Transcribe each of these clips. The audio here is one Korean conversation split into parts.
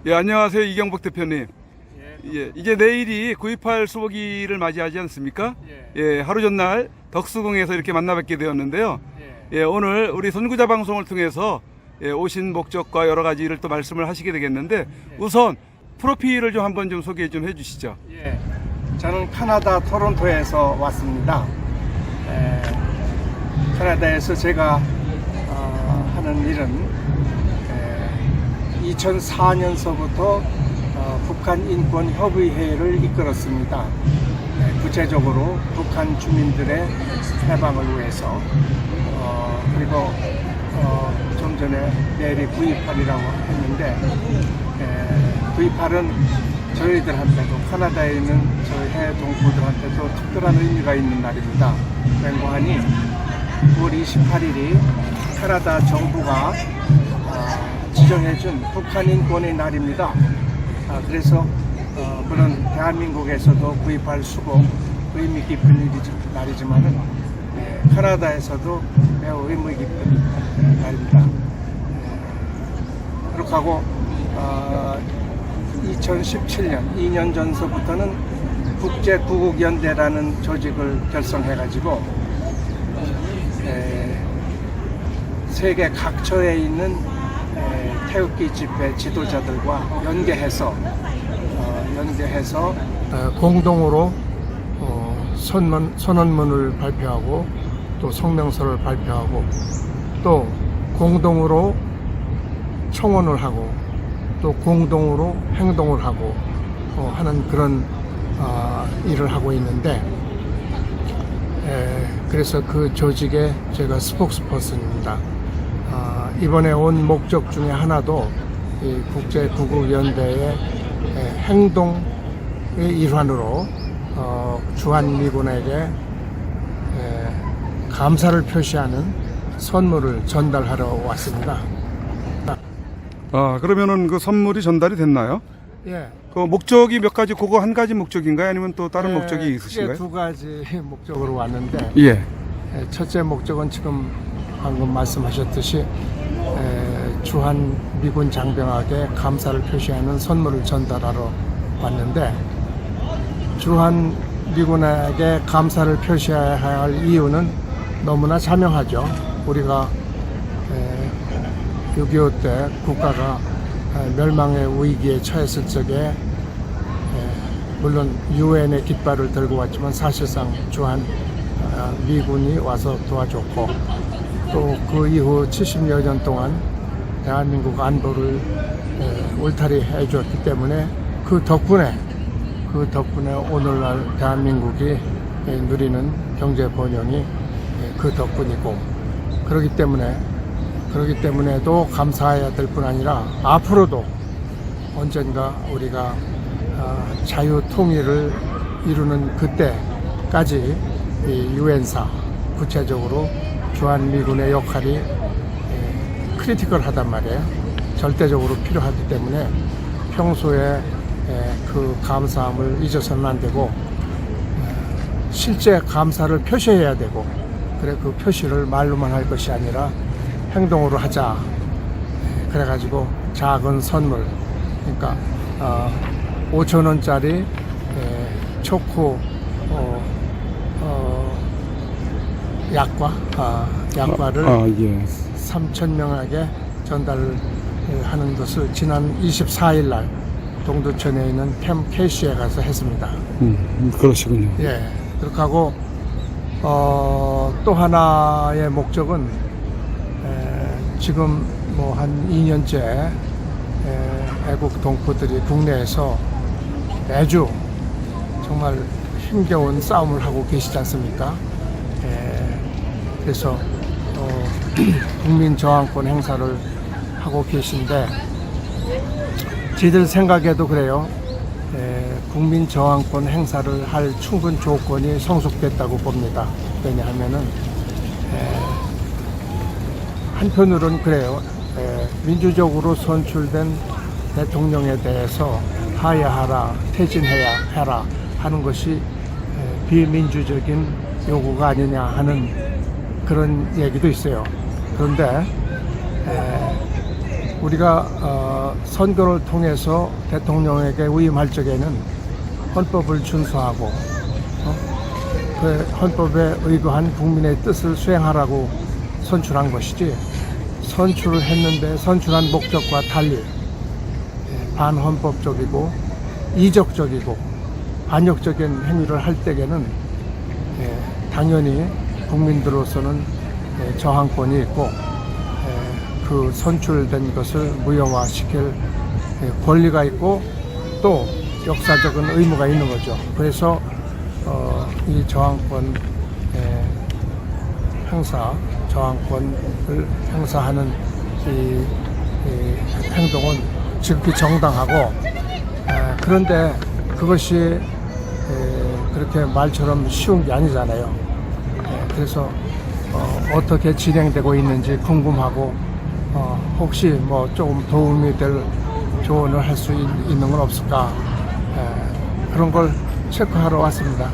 예, 안녕하세요. 이경복 대표님. 예. 예, 이제 내일이 9.28 수호기를 맞이하지 않습니까? 예. 예, 하루 전날 덕수궁에서 이렇게 만나 뵙게 되었는데요. 예. 예, 오늘 우리 선구자 방송을 통해서 예, 오신 목적과 여러 가지 일을 또 말씀을 하시게 되겠는데 우선 프로필을 좀 한번 좀 소개 좀 해주시죠. 예. 저는 캐나다 토론토에서 왔습니다. 캐나다에서 제가 하는 일은 2004년서부터 북한인권협의회를 이끌었습니다. 구체적으로 북한 주민들의 해방을 위해서 그리고 좀 전에 내일이 9.28이라고 했는데 9.28은 저희들한테도 캐나다에 있는 저희 해외 동포들한테도 특별한 의미가 있는 날입니다. 맹고하니 9월 28일이 캐나다 정부가 지정해준 북한인권의 날입니다. 그래서 물론 대한민국에서도 9.28 수고 의미 깊은 날이지만은 캐나다에서도 매우 의미 깊은 날입니다. 그렇게 하고 2017년 2년 전서부터는 국제구국연대라는 조직을 결성해가지고 세계 각처에 있는 태극기 집회 지도자들과 연계해서 공동으로 선언문을 발표하고 또 성명서를 발표하고 또 공동으로 청원을 하고 또 공동으로 행동을 하고 하는 그런 일을 하고 있는데 그래서 그 조직의 제가 스포크스퍼슨입니다. 이번에 온 목적 중에 하나도 이 국제구국연대의 행동의 일환으로 주한미군에게 감사를 표시하는 선물을 전달하러 왔습니다. 그러면은 그 선물이 전달이 됐나요? 예. 그 목적이 몇 가지, 그거 한 가지 목적인가요? 아니면 또 다른 목적이 있으신가요? 두 가지 목적으로 왔는데 예. 첫째 목적은 지금 방금 말씀하셨듯이 주한 미군 장병에게 감사를 표시하는 선물을 전달하러 왔는데 주한 미군에게 감사를 표시해야 할 이유는 너무나 자명하죠. 우리가 6.25 때 국가가 멸망의 위기에 처했을 적에 물론 유엔의 깃발을 들고 왔지만 사실상 주한 미군이 와서 도와줬고 또 그 이후 70여 년 동안 대한민국 안보를 울타리 해주었기 때문에 그 덕분에 오늘날 대한민국이 누리는 경제 번영이 그 덕분이고 그렇기 때문에도 감사해야 될 뿐 아니라 앞으로도 언젠가 우리가 자유 통일을 이루는 그때까지 이 유엔사 구체적으로 주한미군의 역할이 크리티컬하단 말이에요. 절대적으로 필요하기 때문에 평소에 그 감사함을 잊어서는 안 되고 실제 감사를 표시해야 되고 그래 그 표시를 말로만 할 것이 아니라 행동으로 하자. 그래가지고 작은 선물 그러니까 5,000원짜리 초코 약과를 3,000명에게 전달하는 것을 지난 24일 날 동두천에 있는 캠 캐시에 가서 했습니다. 그러시군요. 예. 그렇게 하고 또 하나의 목적은 지금 뭐 한 2년째 애국 동포들이 국내에서 매주 정말 힘겨운 싸움을 하고 계시지 않습니까? 그래서 국민 저항권 행사를 하고 계신데 저희들 생각에도 그래요. 국민 저항권 행사를 할 충분 조건이 성숙됐다고 봅니다. 왜냐하면은 한편으로는 그래요. 민주적으로 선출된 대통령에 대해서 하야하라, 퇴진해야 하는 것이 비민주적인 요구가 아니냐 하는 그런 얘기도 있어요. 그런데 우리가 선거를 통해서 대통령에게 위임할 적에는 헌법을 준수하고 그 헌법에 의거한 국민의 뜻을 수행하라고 선출한 것이지, 선출을 했는데 선출한 목적과 달리 반헌법적이고 이적적이고 반역적인 행위를 할 때에는 당연히 국민들로서는 저항권이 있고 그 선출된 것을 무효화시킬 권리가 있고 또 역사적인 의무가 있는 거죠. 그래서 이 저항권 저항권을 행사하는 이 행동은 지극히 정당하고, 그런데 그것이 그렇게 말처럼 쉬운 게 아니잖아요. 그래서 어떻게 진행되고 있는지 궁금하고, 혹시 뭐 조금 도움이 될 조언을 할 수 있는 건 없을까, 그런 걸 체크하러 왔습니다.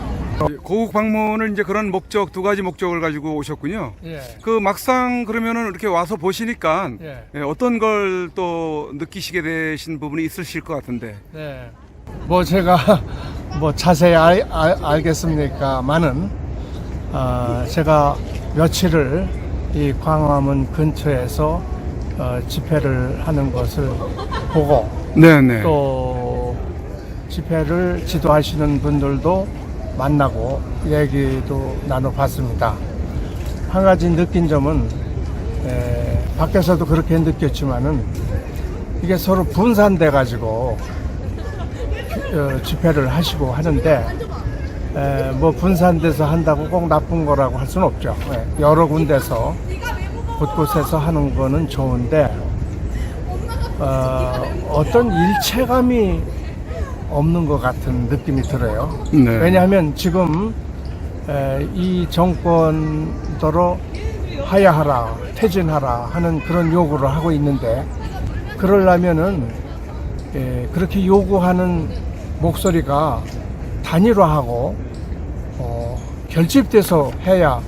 고국 방문을 이제 그런 목적, 두 가지 목적을 가지고 오셨군요. 예. 그 막상 그러면은 이렇게 와서 보시니까 예. 어떤 걸 또 느끼시게 되신 부분이 있으실 것 같은데. 네. 뭐 제가 뭐 자세히 알겠습니까만은 제가 며칠을 이 광화문 근처에서 집회를 하는 것을 보고, 네네. 또 집회를 지도하시는 분들도 만나고 얘기도 나눠봤습니다. 한 가지 느낀 점은 밖에서도 그렇게 느꼈지만은 이게 서로 분산돼 가지고 집회를 하시고 하는데, 뭐 분산돼서 한다고 꼭 나쁜 거라고 할 수는 없죠. 여러 군데서 곳곳에서 하는 거는 좋은데 어떤 일체감이 없는 것 같은 느낌이 들어요. 네. 왜냐하면 지금 이 정권더러 하야하라, 퇴진하라 하는 그런 요구를 하고 있는데, 그러려면은 그렇게 요구하는 목소리가 단일화하고 결집돼서 해야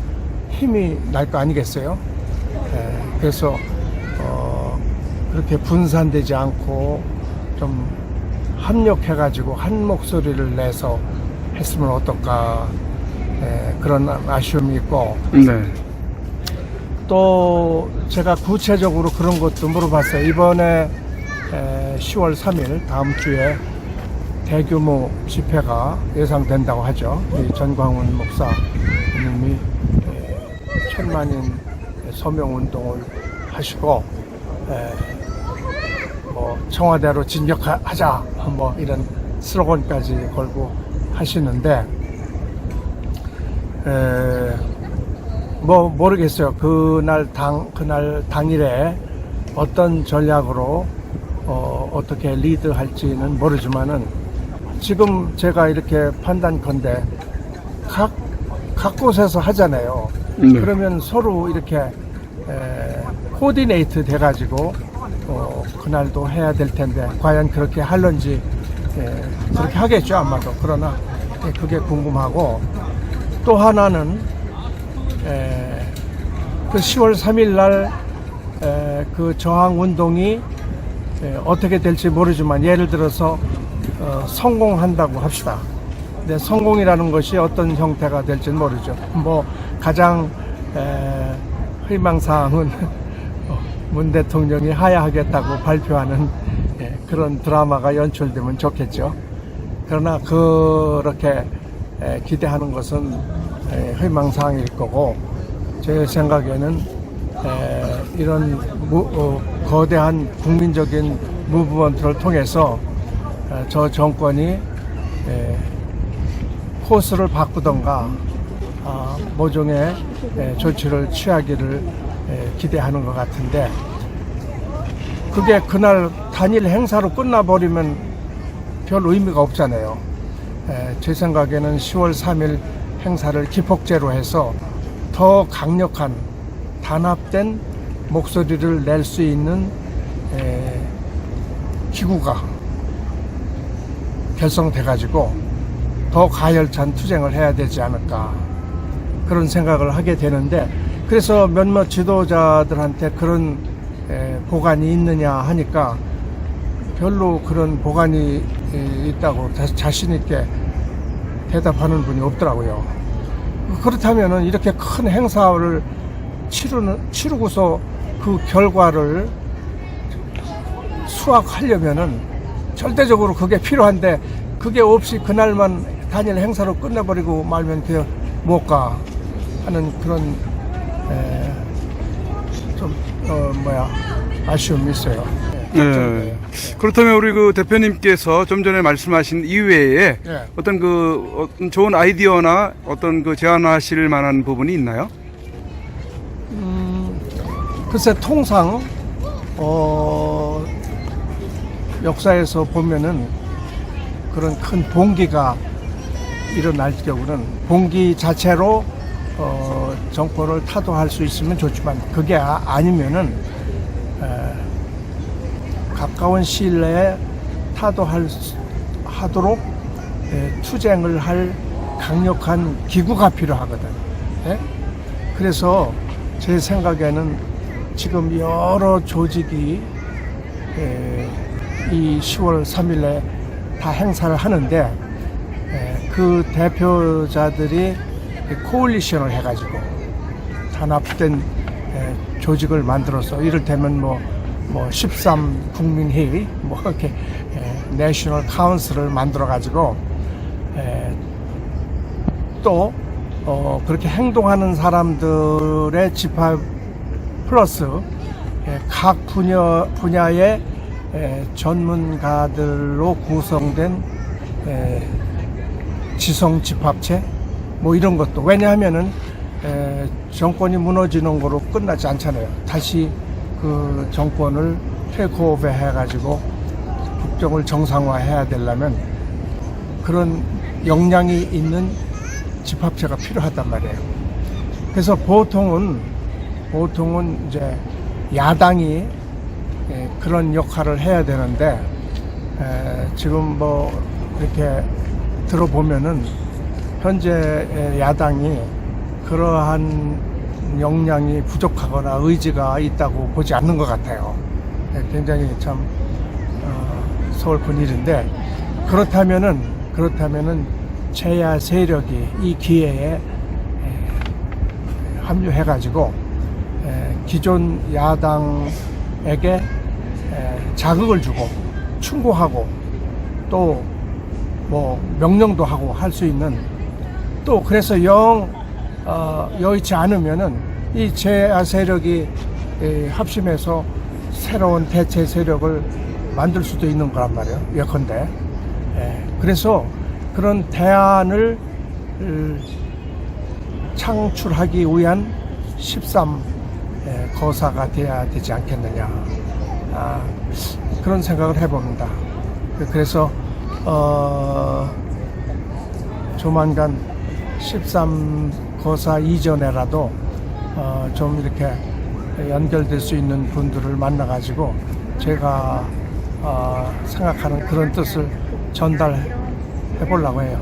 힘이 날 거 아니겠어요? 그래서 그렇게 분산되지 않고 좀 합력해가지고 한 목소리를 내서 했으면 어떨까, 그런 아쉬움이 있고, 네. 또 제가 구체적으로 그런 것도 물어봤어요. 이번에 10월 3일 다음 주에 대규모 집회가 예상된다고 하죠. 이 전광훈 목사님이 1000만인 서명운동을 하시고, 뭐 청와대로 진격하자 뭐 이런 슬로건까지 걸고 하시는데, 뭐 모르겠어요. 그날 당일에 어떤 전략으로 어떻게 리드할지는 모르지만은, 지금 제가 이렇게 판단컨대 각 곳에서 하잖아요. 네. 그러면 서로 이렇게 코디네이트 돼가지고 그날도 해야 될 텐데, 과연 그렇게 할런지, 그렇게 하겠죠 아마도. 그러나 그게 궁금하고, 또 하나는 그 10월 3일 날 그 저항 운동이 어떻게 될지 모르지만, 예를 들어서 성공한다고 합시다. 근데 성공이라는 것이 어떤 형태가 될지는 모르죠. 뭐 가장 희망사항은 문 대통령이 하야하겠다고 발표하는 그런 드라마가 연출되면 좋겠죠. 그러나 그렇게 기대하는 것은 희망사항일 거고, 제 생각에는 이런 거대한 국민적인 무브먼트를 통해서 저 정권이 코스를 바꾸던가 모종의 조치를 취하기를 기대하는 것 같은데, 그게 그날 단일 행사로 끝나버리면 별 의미가 없잖아요. 제 생각에는 10월 3일 행사를 기폭제로 해서 더 강력한 단합된 목소리를 낼 수 있는 기구가 결성돼가지고 더 가열찬 투쟁을 해야 되지 않을까, 그런 생각을 하게 되는데, 그래서 몇몇 지도자들한테 그런 보관이 있느냐 하니까 별로 그런 보관이 있다고 자신 있게 대답하는 분이 없더라고요. 그렇다면은 이렇게 큰 행사를 치르고서 그 결과를 수확하려면은 절대적으로 그게 필요한데 그게 없이 그날만 단일 행사로 끝내버리고 말면 그게 못 가 하는 그런 아쉬움이 있어요. 네. 그렇다면 우리 그 대표님께서 좀 전에 말씀하신 이외에 네. 어떤 좋은 아이디어나 어떤 그 제안하실 만한 부분이 있나요? 글쎄 통상 역사에서 보면은 그런 큰 봉기가 일어날 경우는 봉기 자체로 정권을 타도할 수 있으면 좋지만 그게 아니면은 가까운 시일 내에 타도하도록 투쟁을 할 강력한 기구가 필요하거든. 예? 그래서 제 생각에는 지금 여러 조직이 이 10월 3일에 다 행사를 하는데 그 대표자들이 코올리션을 해가지고 단합된 조직을 만들어서 이를테면 뭐 13 국민회의 이렇게 내셔널 카운슬을 만들어가지고 또 그렇게 행동하는 사람들의 집합 플러스 각 분야의 전문가들로 구성된 지성 집합체 이런 것도 왜냐하면은 정권이 무너지는 거로 끝나지 않잖아요. 다시 그 정권을 테이크오버 해가지고 국정을 정상화해야 되려면 그런 역량이 있는 집합체가 필요하단 말이에요. 그래서 보통은 이제 야당이 그런 역할을 해야 되는데 지금 이렇게 들어보면은 현재 야당이 그러한 역량이 부족하거나 의지가 있다고 보지 않는 것 같아요. 굉장히 참 서글픈 일인데 그렇다면은 제야 세력이 이 기회에 합류해가지고 기존 야당에게 자극을 주고 충고하고 또 명령도 하고 할 수 있는 또 그래서 여의치 않으면은 이 제야 세력이 합심해서 새로운 대체 세력을 만들 수도 있는 거란 말이에요. 예컨대. 그래서 그런 대안을 창출하기 위한 13 거사가 돼야 되지 않겠느냐. 그런 생각을 해봅니다. 그래서 조만간 13 거사 이전에라도 좀 이렇게 연결될 수 있는 분들을 만나가지고 제가 생각하는 그런 뜻을 전달해 보려고 해요.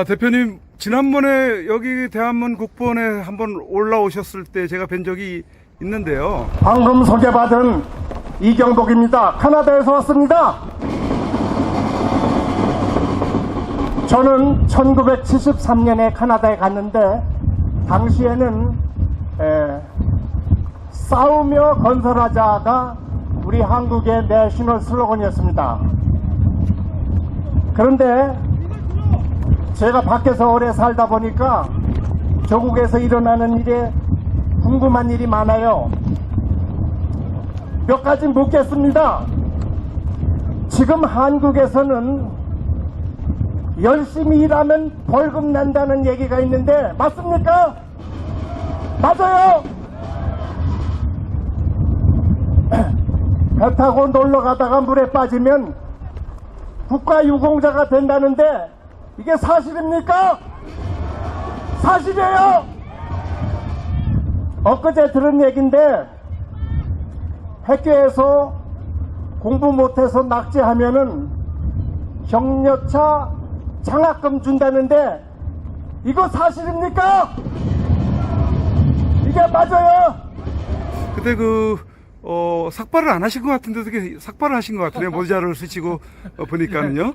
대표님 지난번에 여기 대한문 국본에 한번 올라오셨을 때 제가 뵌 적이 있는데요. 방금 소개받은 이경복입니다. 캐나다에서 왔습니다. 저는 1973년에 캐나다에 갔는데 당시에는 싸우며 건설하자가 우리 한국의 내셔널 슬로건이었습니다. 그런데 제가 밖에서 오래 살다 보니까 조국에서 일어나는 일에 궁금한 일이 많아요. 몇 가지 묻겠습니다. 지금 한국에서는 열심히 일하면 벌금 낸다는 얘기가 있는데 맞습니까? 맞아요. 배 타고 놀러 가다가 물에 빠지면 국가유공자가 된다는데 이게 사실입니까? 사실이에요. 엊그제 들은 얘기인데 학교에서 공부 못해서 낙제하면은 경력차 장학금 준다는데 이거 사실입니까? 이게 맞아요? 그때 삭발을 안 하신 것 같은데 어떻게 삭발을 하신 것 같으네요. 모자를 쓰시고 보니까는요.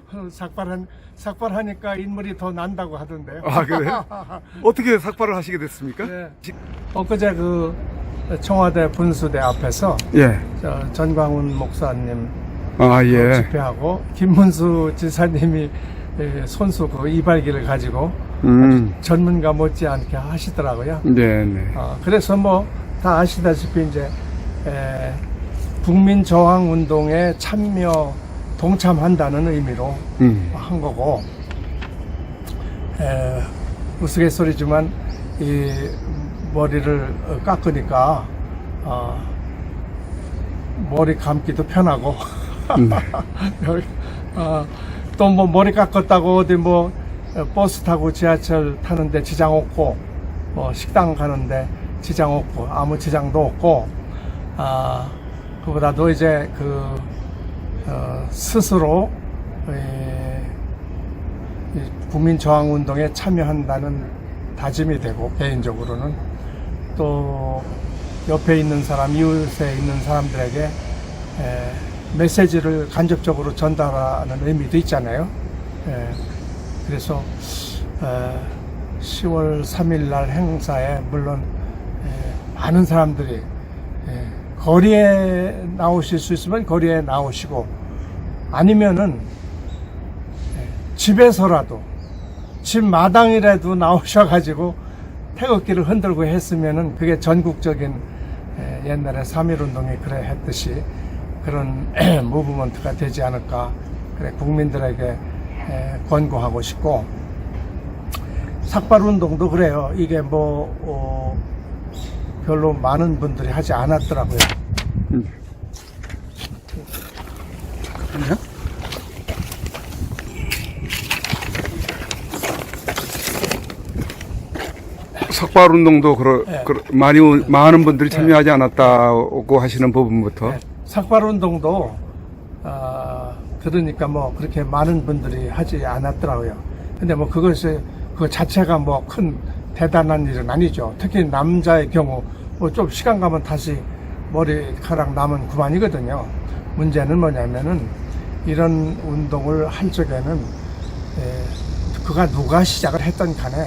삭발하니까 인물이 더 난다고 하던데요. 아, 그래요? 어떻게 삭발을 하시게 됐습니까? 네. 엊그제 그 청와대 분수대 앞에서 예. 전광훈 목사님 아, 예. 집회하고 김문수 지사님이 손수 그 이발기를 가지고 전문가 못지않게 하시더라고요. 네, 네. 그래서 뭐 다 아시다시피 이제 국민 저항 운동에 참여 동참한다는 의미로 한 거고, 우스갯소리지만 이 머리를 깎으니까 머리 감기도 편하고 또 뭐 머리 깎았다고 어디 뭐 버스 타고 지하철 타는데 지장 없고, 뭐 식당 가는데 지장 없고, 아무 지장도 없고, 그보다도 이제 스스로 이 국민 저항 운동에 참여한다는 다짐이 되고, 개인적으로는 또 옆에 있는 사람, 이웃에 있는 사람들에게 메시지를 간접적으로 전달하는 의미도 있잖아요. 그래서 10월 3일 날 행사에 물론 많은 사람들이 거리에 나오실 수 있으면 거리에 나오시고, 아니면은 집에서라도 집 마당이라도 나오셔가지고 태극기를 흔들고 했으면은 그게 전국적인 옛날에 3.1운동이 그래 했듯이 그런 무브먼트가 되지 않을까, 그래 국민들에게 권고하고 싶고, 삭발운동도 그래요. 이게 뭐 별로 많은 분들이 하지 않았더라고요. 잠깐만요. 삭발 운동도 많은 분들이 참여하지 않았다고 하시는 부분부터. 삭발운동도 들으니까 뭐 그렇게 많은 분들이 하지 않았더라고요. 근데 뭐 그거 자체가 뭐 큰 대단한 일은 아니죠. 특히 남자의 경우 뭐 좀 시간 가면 다시 머리카락 남은 그만이거든요. 문제는 뭐냐면은 이런 운동을 할 적에는 그가 누가 시작을 했던 간에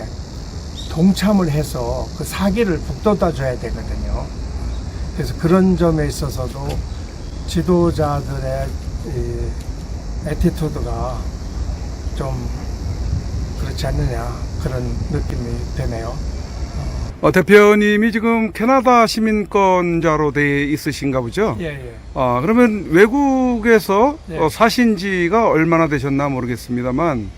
동참을 해서 그 사기를 북돋아 줘야 되거든요. 그래서 그런 점에 있어서도 지도자들의 애티튜드가 좀 그렇지 않느냐, 그런 느낌이 되네요. 대표님이 지금 캐나다 시민권자로 돼 있으신가 보죠? 예. 그러면 외국에서 예. 사신 지가 얼마나 되셨나 모르겠습니다만,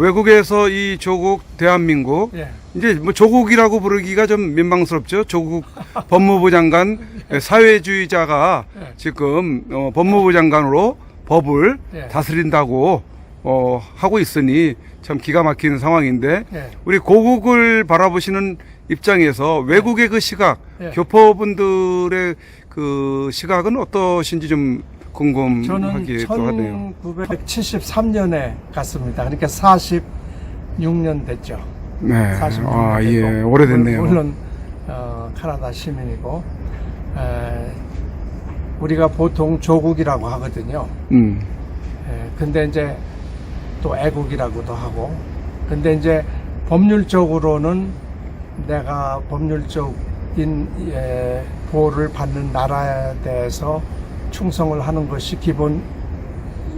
외국에서 이 조국 대한민국, 예. 이제 뭐 조국이라고 부르기가 좀 민망스럽죠. 조국 법무부 장관, 사회주의자가 예. 지금 법무부 장관으로 법을 예. 다스린다고 하고 있으니 참 기가 막힌 상황인데, 예. 우리 고국을 바라보시는 입장에서 외국의 그 시각, 예. 교포분들의 그 시각은 어떠신지 좀 저는 궁금하기도 하네요. 1973년에 갔습니다. 그러니까 46년 됐죠. 네. 46년 예. 되고. 오래됐네요. 물론 캐나다 시민이고, 우리가 보통 조국이라고 하거든요. 근데 이제 또 애국이라고도 하고, 근데 이제 법률적으로는 내가 법률적인 보호를 받는 나라에 대해서 충성을 하는 것이 기본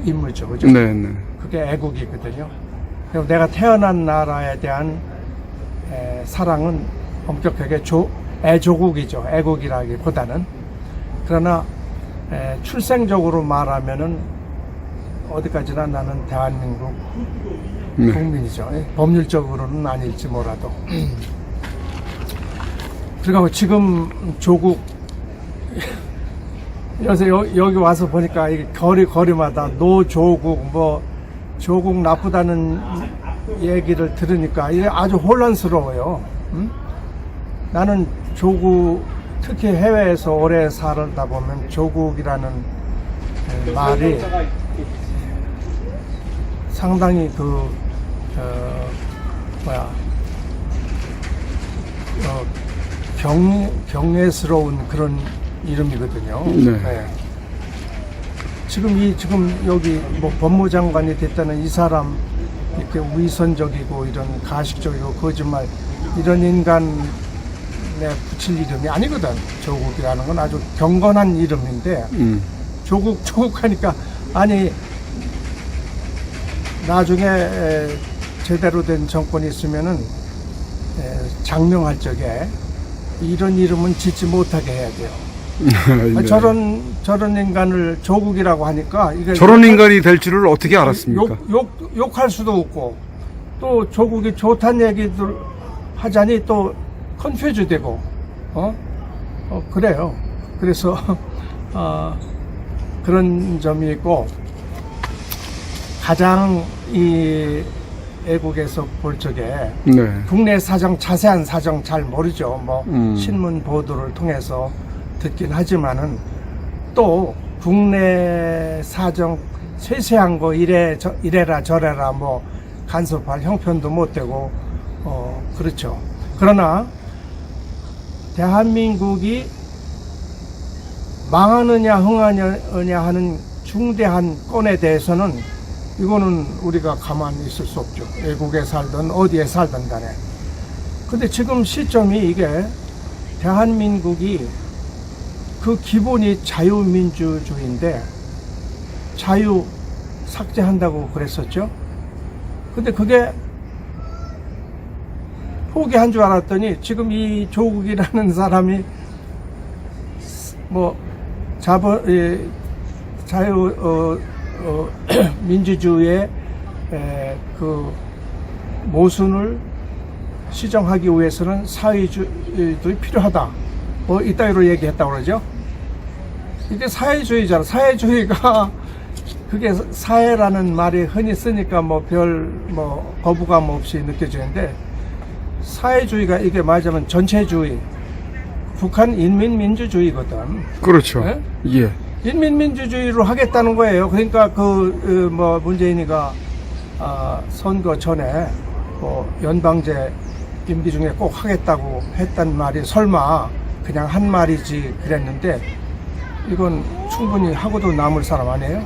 임무죠. 그죠? 네. 그게 애국이거든요. 그리고 내가 태어난 나라에 대한 사랑은 엄격하게 애조국이죠. 애국이라기보다는. 그러나 출생적으로 말하면은 어디까지나 나는 대한민국 네. 국민이죠. 법률적으로는 아닐지 몰라도. 그리고 지금 조국 그래서 여기 와서 보니까 거리마다 노조국, 뭐 조국 나쁘다는 얘기를 들으니까 이게 아주 혼란스러워요. 나는 조국, 특히 해외에서 오래 살다 보면 조국이라는 말이 상당히 경외스러운 그런 이름이거든요. 네. 지금 여기 뭐 법무장관이 됐다는 이 사람 이렇게 위선적이고 이런 가식적이고 거짓말 이런 인간에 붙일 이름이 아니거든. 조국이라는 건 아주 경건한 이름인데 조국 하니까 아니 나중에 제대로 된 정권이 있으면은 장명할 적에 이런 이름은 짓지 못하게 해야 돼요. 네. 저런 인간을 조국이라고 하니까 이게 저런 인간이 될 줄을 어떻게 알았습니까? 욕할 수도 없고 또 조국이 좋다는 얘기들 하자니 또 컨퓨즈 되고 그래요. 그래서 그런 점이 있고 가장 이 애국에서 볼 적에 네. 국내 사정 자세한 사정 잘 모르죠. 뭐 신문 보도를 통해서 듣긴 하지만은 또 국내 사정 세세한 거 이래라 저래라 뭐 간섭할 형편도 못 되고 그렇죠. 그러나 대한민국이 망하느냐 흥하느냐 하는 중대한 건에 대해서는 이거는 우리가 가만히 있을 수 없죠. 외국에 살든 어디에 살든 간에. 근데 지금 시점이 이게 대한민국이 그 기본이 자유민주주의인데 자유 삭제한다고 그랬었죠. 근데 그게 포기한 줄 알았더니 지금 이 조국이라는 사람이 뭐 민주주의의 그 모순을 시정하기 위해서는 사회주의도 필요하다. 뭐 이따위로 얘기했다고 그러죠. 이게 사회주의잖아. 사회주의가 그게 사회라는 말이 흔히 쓰니까 뭐 거부감 없이 느껴지는데 사회주의가 이게 말하자면 전체주의, 북한 인민민주주의거든. 그렇죠. 네? 예. 인민민주주의로 하겠다는 거예요. 그러니까 문재인이가 선거 전에 연방제 임기 중에 꼭 하겠다고 했단 말이 설마 그냥 한 말이지 그랬는데 이건 충분히 하고도 남을 사람 아니에요?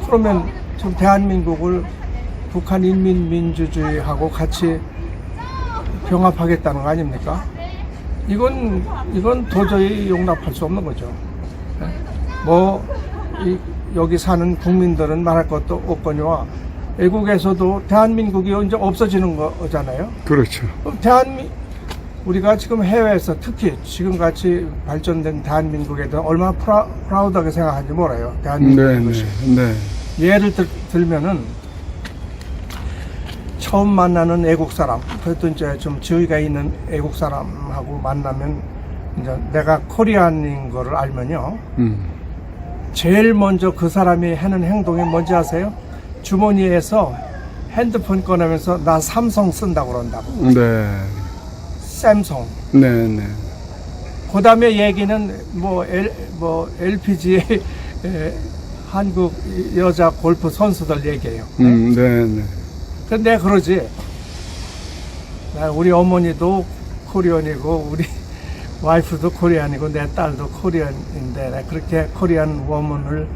그러면 지금 대한민국을 북한 인민민주주의하고 같이 병합하겠다는 거 아닙니까? 이건 도저히 용납할 수 없는 거죠. 여기 사는 국민들은 말할 것도 없거니와 외국에서도 대한민국이 언제 없어지는 거잖아요. 그렇죠. 우리가 지금 해외에서 특히 지금같이 발전된 대한민국에 대해 얼마나 프라우드하게 생각하는지 몰라요. 대한민국의 것이. 네. 예를 들면은 처음 만나는 애국 사람, 그래도 이제 좀 지위가 있는 애국 사람하고 만나면 이제 내가 코리안인 거를 알면요. 제일 먼저 그 사람이 하는 행동이 뭔지 아세요? 주머니에서 핸드폰 꺼내면서 나 삼성 쓴다고 그런다고. 네. 샘송. 네. 그 다음에 얘기는 LPG 한국 여자 골프 선수들 얘기해요. 네. 근데 그러지. 우리 어머니도 코리안이고 우리 와이프도 코리안이고 내 딸도 코리안인데 그렇게 코리안 워먼을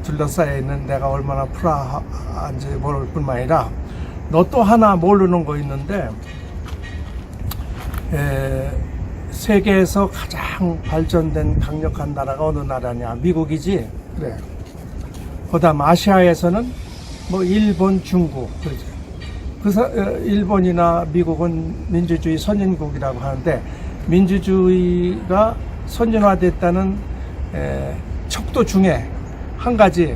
둘러싸여 있는 내가 얼마나 프라한지 모를 뿐만 아니라 너 또 하나 모르는 거 있는데 세계에서 가장 발전된 강력한 나라가 어느 나라냐? 미국이지. 그래. 그다음 아시아에서는 일본, 중국. 그렇지. 일본이나 미국은 민주주의 선진국이라고 하는데 민주주의가 선진화됐다는 척도 중에 한 가지.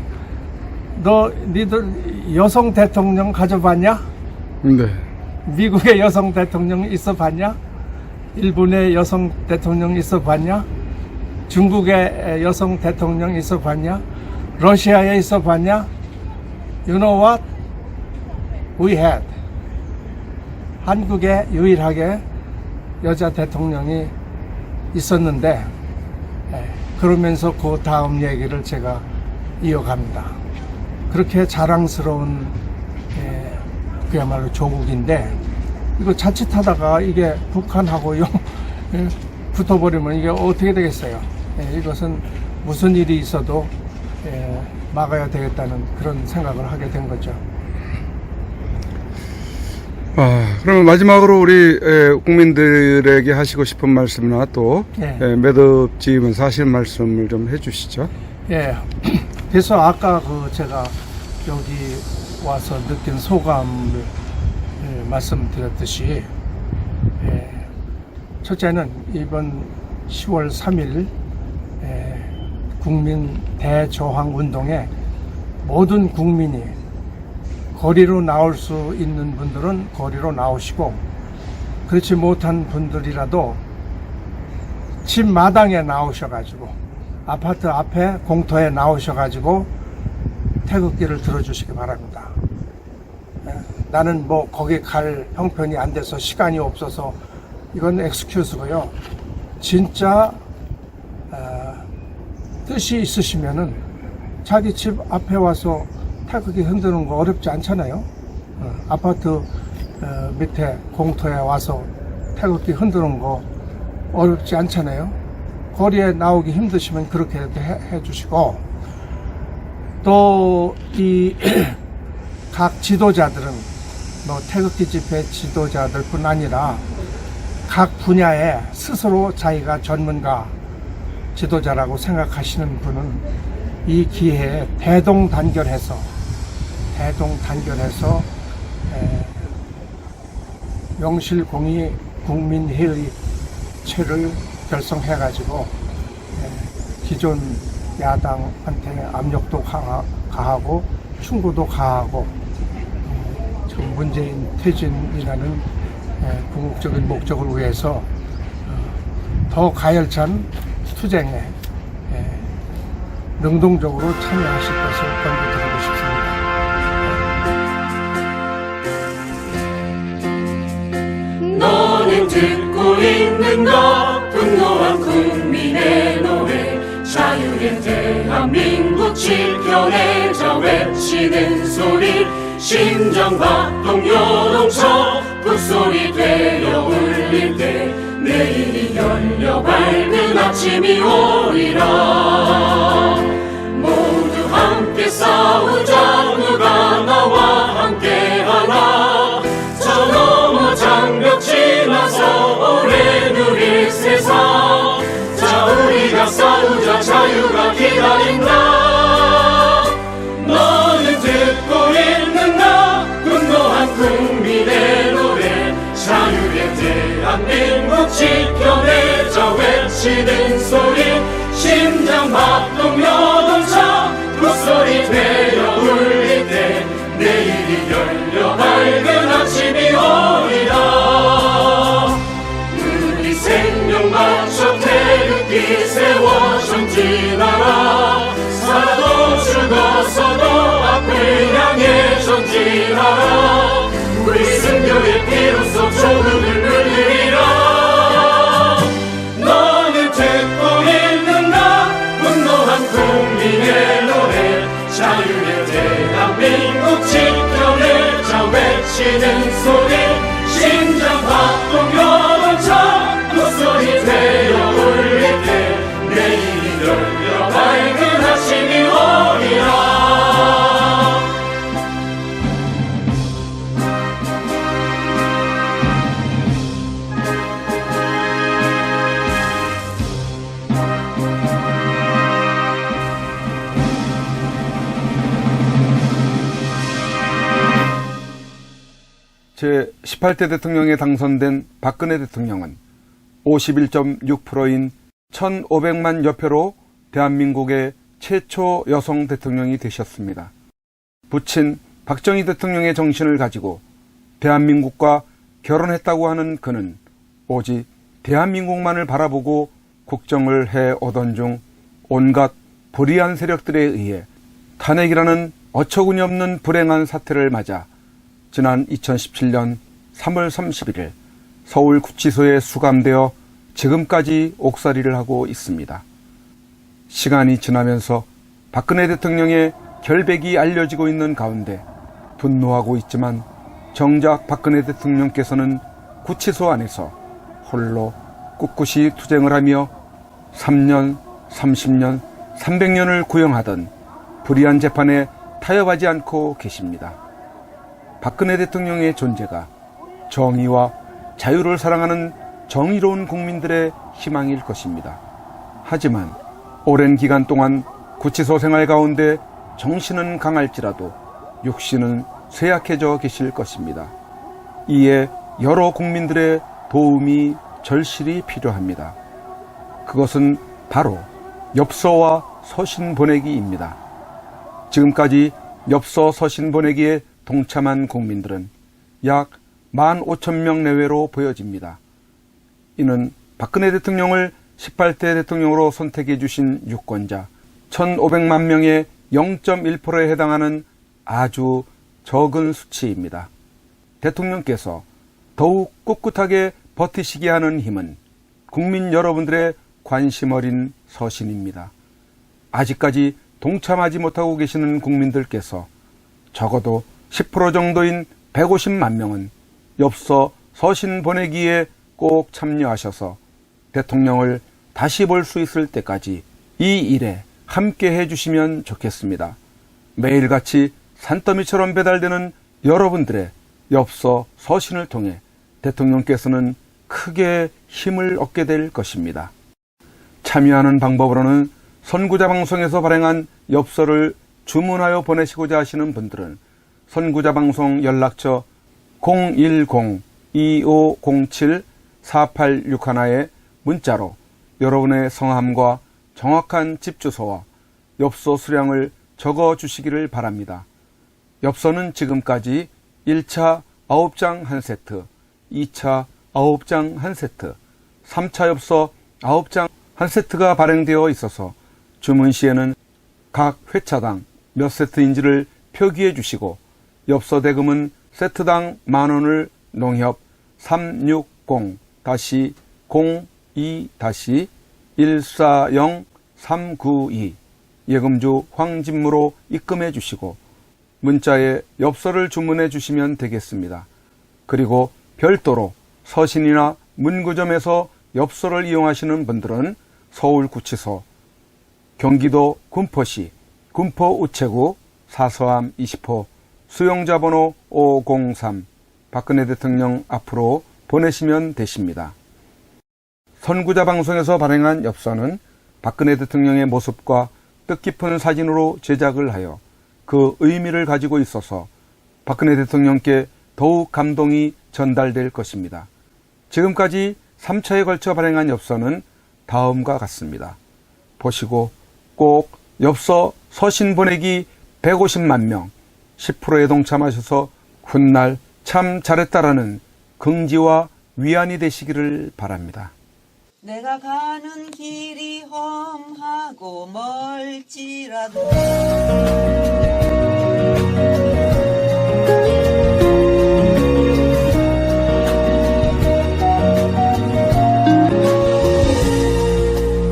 니들 여성 대통령 가져봤냐? 네. 미국의 여성 대통령 있어봤냐? 일본의 여성 대통령 있어봤냐? 중국의 여성 대통령 있어봤냐? 러시아에 있어봤냐? You know what? We had. 한국에 유일하게 여자 대통령이 있었는데 그러면서 그 다음 얘기를 제가 이어갑니다. 그렇게 자랑스러운 그야말로 조국인데 이거 자칫하다가 이게 북한하고요 붙어버리면 이게 어떻게 되겠어요? 이것은 무슨 일이 있어도 막아야 되겠다는 그런 생각을 하게 된 거죠. 그러면 마지막으로 우리 국민들에게 하시고 싶은 말씀이나 또 매듭지으면서 하시는 말씀을 좀 해주시죠. 예. 그래서 아까 제가 여기 와서 느낀 소감을 말씀드렸듯이, 첫째는 이번 10월 3일 국민 대저항 운동에 모든 국민이 거리로 나올 수 있는 분들은 거리로 나오시고, 그렇지 못한 분들이라도 집 마당에 나오셔가지고 아파트 앞에 공터에 나오셔가지고 태극기를 들어주시기 바랍니다. 나는 뭐 거기 갈 형편이 안 돼서 시간이 없어서 이건 엑스큐즈고요. 진짜 뜻이 있으시면은 자기 집 앞에 와서 태극기 흔드는 거 어렵지 않잖아요. 아파트 밑에 공터에 와서 태극기 흔드는 거 어렵지 않잖아요. 거리에 나오기 힘드시면 그렇게 해주시고, 또 이 각 지도자들은 뭐 태극기 집회 지도자들 뿐 아니라 각 분야에 스스로 자기가 전문가 지도자라고 생각하시는 분은 이 기회에 대동단결해서 명실공히 국민회의체를 결성해가지고 기존 야당한테 압력도 가하고 충고도 가하고 지금 문재인 퇴진이라는 궁극적인 목적을 위해서 더 가열찬 투쟁에 능동적으로 참여하실 것을 권고드리고 싶습니다. 너는 듣고 있는가? 분노한 국민의 노래, 자유의 대한민국 지켜내자 외치는 소리, 심장박동 요동쳐 북소리 되어 울릴 때 내일이 열려 밝은 아침이 오리라. 모두 함께 싸우자, 누가 나와 함께하나. 저 너머 장벽 지나서 오래 누릴 세상, 자 우리가 싸우자, 자유가 기다린다. 너는 듣고 있는가? 분노한 국민의 노래, 자유의 대한민국 지켜내자 외치는 소리, 심장박동 요동쳐 북소리 되어 울릴 때 내일이 열려 밝은 아침이 오리라. 우리 생명 바쳐 태극기 세워 전진하라. 살아도 죽어서도 앞을 향해 전진하라. 우리 승교의 피로써 조국을 물리리라. 너는 듣고 있는가? 분노한 국민의 노래, 자유의 대한민국 지켜내자 외치는 소리, 심장박동 요동쳐 북소리 되어 울릴 때 내일이 열려 밝은 아침이 오리라. 제18대 대통령에 당선된 박근혜 대통령은 51.6%인 1,500만 여표로 대한민국의 최초 여성 대통령이 되셨습니다. 부친 박정희 대통령의 정신을 가지고 대한민국과 결혼했다고 하는 그는 오직 대한민국만을 바라보고 국정을 해오던 중 온갖 불의한 세력들에 의해 탄핵이라는 어처구니 없는 불행한 사태를 맞아 지난 2017년 3월 31일 서울 구치소에 수감되어 지금까지 옥살이를 하고 있습니다. 시간이 지나면서 박근혜 대통령의 결백이 알려지고 있는 가운데 분노하고 있지만 정작 박근혜 대통령께서는 구치소 안에서 홀로 꿋꿋이 투쟁을 하며 3년, 30년, 300년을 구형하던 불의한 재판에 타협하지 않고 계십니다. 박근혜 대통령의 존재가 정의와 자유를 사랑하는 정의로운 국민들의 희망일 것입니다. 하지만 오랜 기간 동안 구치소 생활 가운데 정신은 강할지라도 육신은 쇠약해져 계실 것입니다. 이에 여러 국민들의 도움이 절실히 필요합니다. 그것은 바로 엽서와 서신 보내기입니다. 지금까지 엽서 서신 보내기에 동참한 국민들은 약 15,000명 내외로 보여집니다. 이는 박근혜 대통령을 18대 대통령으로 선택해 주신 유권자 1,500만 명의 0.1%에 해당하는 아주 적은 수치입니다. 대통령께서 더욱 꿋꿋하게 버티시게 하는 힘은 국민 여러분들의 관심 어린 서신입니다. 아직까지 동참하지 못하고 계시는 국민들께서 적어도 10% 정도인 150만 명은 엽서 서신 보내기에 꼭 참여하셔서 대통령을 다시 볼 수 있을 때까지 이 일에 함께 해주시면 좋겠습니다. 매일같이 산더미처럼 배달되는 여러분들의 엽서 서신을 통해 대통령께서는 크게 힘을 얻게 될 것입니다. 참여하는 방법으로는 선구자 방송에서 발행한 엽서를 주문하여 보내시고자 하시는 분들은 선구자 방송 연락처 010-2507-4861에 문자로 여러분의 성함과 정확한 집 주소와 엽서 수량을 적어 주시기를 바랍니다. 엽서는 지금까지 1차 9장 1세트, 2차 9장 1세트, 3차 엽서 9장 1세트가 발행되어 있어서 주문 시에는 각 회차당 몇 세트인지를 표기해 주시고 엽서 대금은 세트당 10,000원을 농협 360-02-140-392 예금주 황진무로 입금해 주시고 문자에 엽서를 주문해 주시면 되겠습니다. 그리고 별도로 서신이나 문구점에서 엽서를 이용하시는 분들은 서울구치소, 경기도 군포시 군포우체구 사서함 20호 수용자 번호 503 박근혜 대통령 앞으로 보내시면 되십니다. 선구자 방송에서 발행한 엽서는 박근혜 대통령의 모습과 뜻깊은 사진으로 제작을 하여 그 의미를 가지고 있어서 박근혜 대통령께 더욱 감동이 전달될 것입니다. 지금까지 3차에 걸쳐 발행한 엽서는 다음과 같습니다. 보시고 꼭 엽서 서신 보내기 150만 명 10%에 동참하셔서 훗날 참 잘했다라는 긍지와 위안이 되시기를 바랍니다. 내가 가는 길이 험하고 멀지라도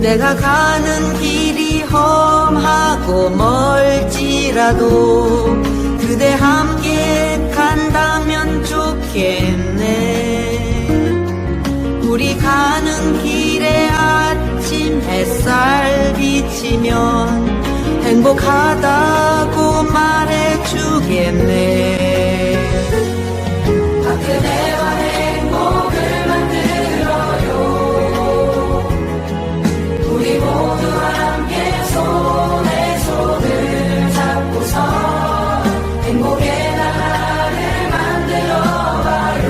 내가 가는 길이 험하고 멀지라도 그대 함께 간다면 좋겠네. 우리 가는 길에 아침 햇살 비치면 행복하다고 말해주겠네. 그대와 행복을 만들어요. 우리 모두 함께 손에 손을 잡고서 행복의 나라를 만들어봐요.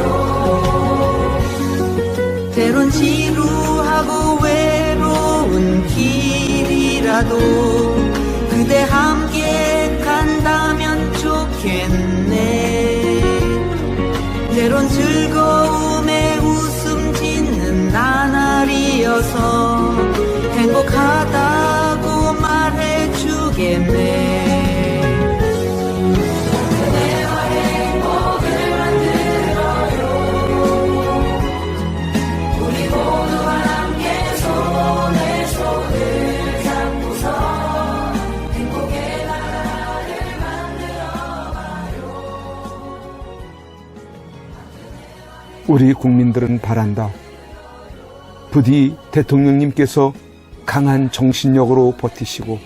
때론 지루하고 외로운 길이라도 그대 함께 간다면 좋겠네. 때론 즐거움에 웃음 짓는 나날이어서 행복하다고 말해주겠네. 그대와 행복을 만들어요. 우리 모두와 함께 손에 손을 잡고서 우리 국민들은 바란다. 부디 대통령님께서 강한 정신력으로 버티시고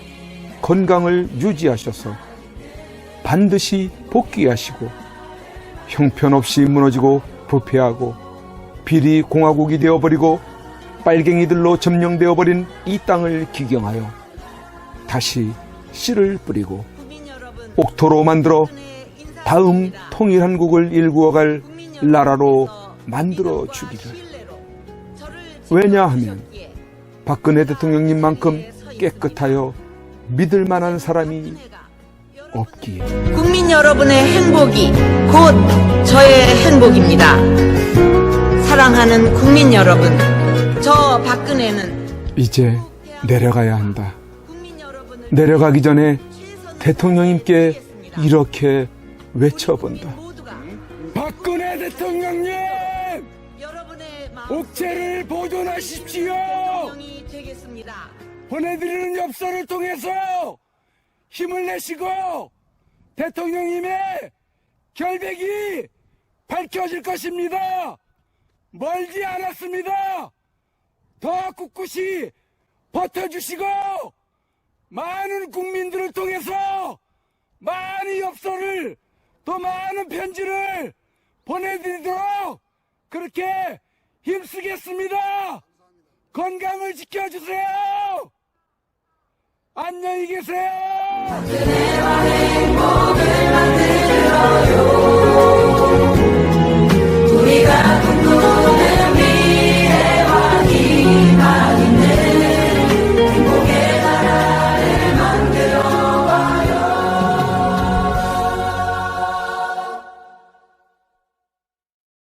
건강을 유지하셔서 반드시 복귀하시고 형편없이 무너지고 부패하고 비리 공화국이 되어버리고 빨갱이들로 점령되어버린 이 땅을 기경하여 다시 씨를 뿌리고 옥토로 만들어 다음 통일한국을 일구어갈 나라로 만들어 주기를. 왜냐하면 박근혜 대통령님만큼 깨끗하여 믿을 만한 사람이 없기에. 국민 여러분의 행복이 곧 저의 행복입니다. 사랑하는 국민 여러분, 저 박근혜는 이제 내려가야 한다. 국민 여러분을 내려가기 전에 대통령님께 이렇게 외쳐본다. 모두가 박근혜 대통령님! 여러분의 마음 옥체를 보존하십시오! 대통령이 되겠습니다. 보내드리는 엽서를 통해서 힘을 내시고 대통령님의 결백이 밝혀질 것입니다. 멀지 않았습니다. 더 꿋꿋이 버텨주시고 많은 국민들을 통해서 많은 엽서를 또 많은 편지를 보내드리도록 그렇게 힘쓰겠습니다. 건강을 지켜주세요. 안녕히 계세요. 우리가 꿈꾸는